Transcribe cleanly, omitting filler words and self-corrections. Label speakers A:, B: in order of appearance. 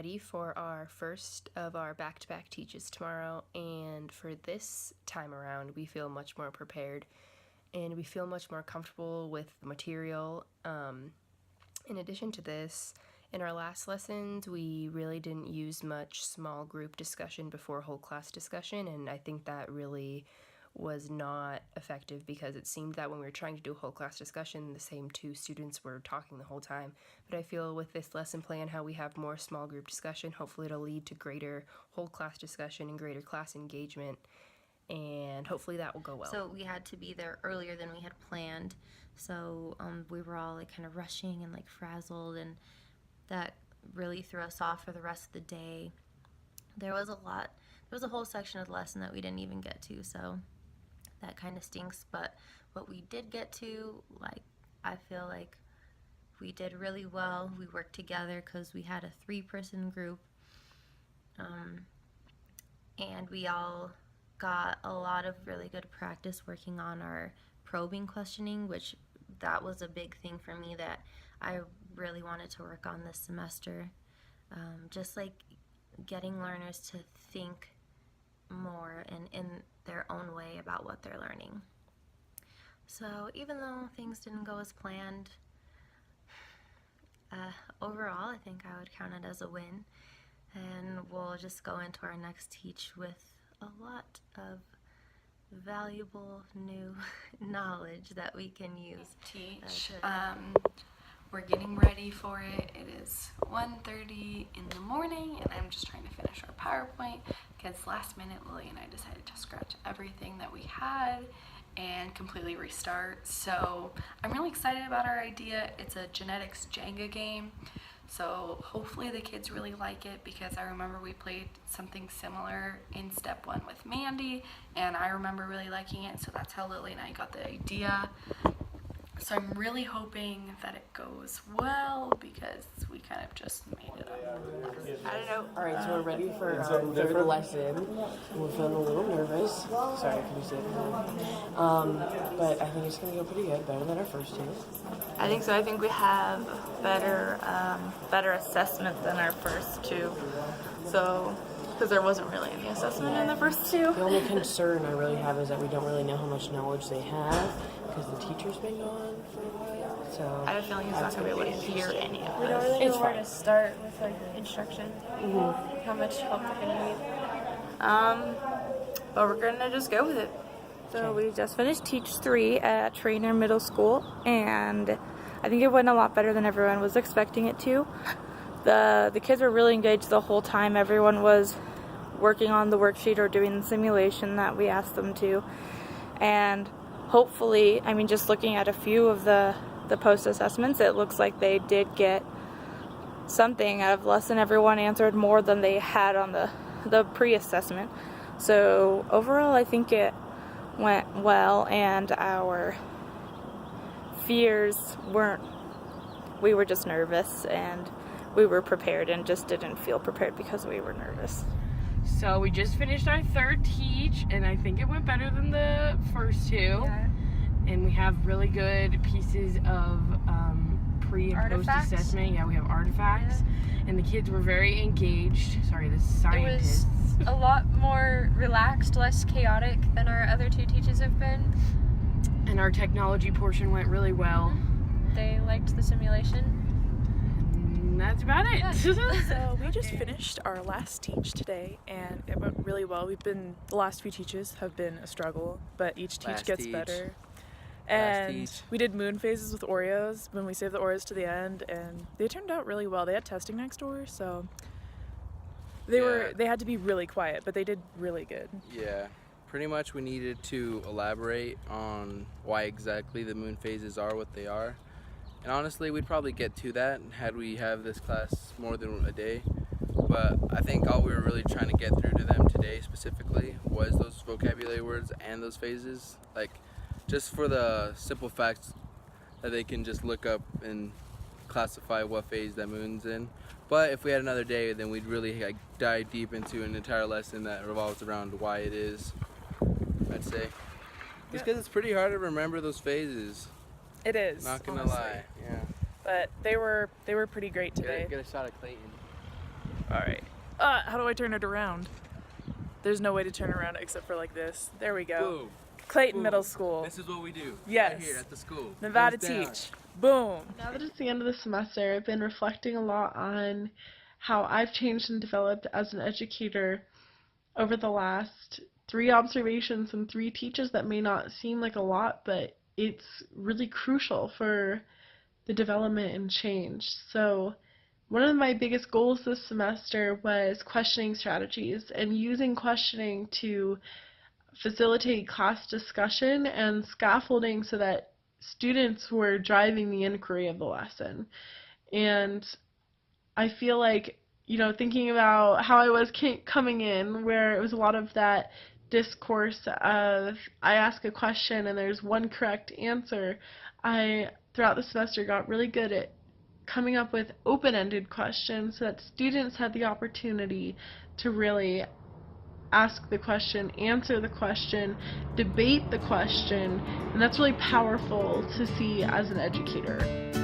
A: ready for our first of our back-to-back teaches tomorrow, and for this time around we feel much more prepared and we feel much more comfortable with the material. In addition to this, in our last lessons we really didn't use much small group discussion before whole class discussion, and I think that really was not effective because it seemed that when we were trying to do a whole class discussion, the same two students were talking the whole time. But I feel with this lesson plan, how we have more small group discussion, hopefully it'll lead to greater whole class discussion and greater class engagement, and hopefully that will go well.
B: So we had to be there earlier than we had planned, so we were all like kind of rushing and like frazzled, and that really threw us off for the rest of the day. There was a whole section of the lesson that we didn't even get to, so that kind of stinks. But what we did get to, like, I feel like we did really well. We worked together because we had a 3-person group, and we all got a lot of really good practice working on our probing questioning, which that was a big thing for me that I really wanted to work on this semester. Just like getting learners to think more and in their own way about what they're learning. So even though things didn't go as planned, overall I think I would count it as a win, and we'll just go into our next teach with a lot of valuable new knowledge that we can use.
C: We're getting ready for it. It is 1:30 in the morning and I'm just trying to finish our PowerPoint because last minute Lily and I decided to scratch everything that we had and completely restart. So I'm really excited about our idea. It's a genetics Jenga game, so hopefully the kids really like it, because I remember we played something similar in Step 1 with Mandy and I remember really liking it, so that's how Lily and I got the idea. So I'm really hoping that it goes well because we kind of just made it up.
D: I don't know. All right, so we're ready for the lesson. We're feeling a little nervous. Sorry, can you say that? But I think it's going to go pretty good, better than our first two.
E: I think so. I think we have better assessment than our first two. So, because there wasn't really any assessment in the first two.
D: The only concern I really have is that we don't really know how much knowledge they have because the teacher's been gone for a while. So
E: I have a feeling he's not going to be able to hear any of
F: We
E: it.
F: don't really
D: It's
F: know where
D: fine.
F: to start with like instruction. How much help they're gonna need.
E: But we're going to just go with it. So we just finished Teach 3 at Reno Middle School, and I think it went a lot better than everyone was expecting it to. The kids were really engaged the whole time. Everyone was working on the worksheet or doing the simulation that we asked them to. And hopefully, I mean, just looking at a few of the post-assessments, it looks like they did get something out of the lesson. Everyone answered more than they had on the pre-assessment. So overall, I think it went well, and our fears weren't, we were just nervous, and we were prepared and just didn't feel prepared because we were nervous.
G: So we just finished our third teach, and I think it went better than the first two.
F: Yeah.
G: And we have really good pieces of pre and post
F: Artifacts.
G: assessment. Yeah, we have artifacts, and the kids were very engaged. Sorry, the scientists.
F: It was a lot more relaxed, less chaotic than our other two teaches have been.
G: And our technology portion went really well.
F: They liked the simulation.
G: And that's about it.
H: So we just finished our last teach today and it went really well. The last few teaches have been a struggle, but each teach gets better. And we did moon phases with Oreos when we saved the Oreos to the end, and they turned out really well. They had testing next door, so they had to be really quiet, but they did really good.
I: Yeah, pretty much we needed to elaborate on why exactly the moon phases are what they are. And honestly, we'd probably get to that had we have this class more than a day. But I think all we were really trying to get through to them today specifically was those vocabulary words and those phases. Like, just for the simple facts that they can just look up and classify what phase that moon's in. But if we had another day, then we'd really dive deep into an entire lesson that revolves around why it is, I'd say. Just because it's pretty hard to remember those phases.
H: It is,
I: Not gonna
H: honestly.
I: lie, yeah.
H: But they were pretty great today.
I: Get a shot of Clayton.
H: Alright. How do I turn it around? There's no way to turn around except for like this. There we go.
I: Boom.
H: Clayton
I: Boom.
H: Middle School.
I: This is what we do.
H: Yes.
I: Right here at the school.
H: Nevada
I: Thumbs down.
H: Teach. Boom.
J: Now that it's the end of the semester, I've been reflecting a lot on how I've changed and developed as an educator over the last 3 observations and 3 teaches that may not seem like a lot, but it's really crucial for the development and change. So one of my biggest goals this semester was questioning strategies and using questioning to facilitate class discussion and scaffolding so that students were driving the inquiry of the lesson. And I feel like, you know, thinking about how I was coming in, where it was a lot of that discourse of I ask a question and there's one correct answer, I, throughout the semester, got really good at coming up with open-ended questions so that students had the opportunity to really ask the question, answer the question, debate the question, and that's really powerful to see as an educator.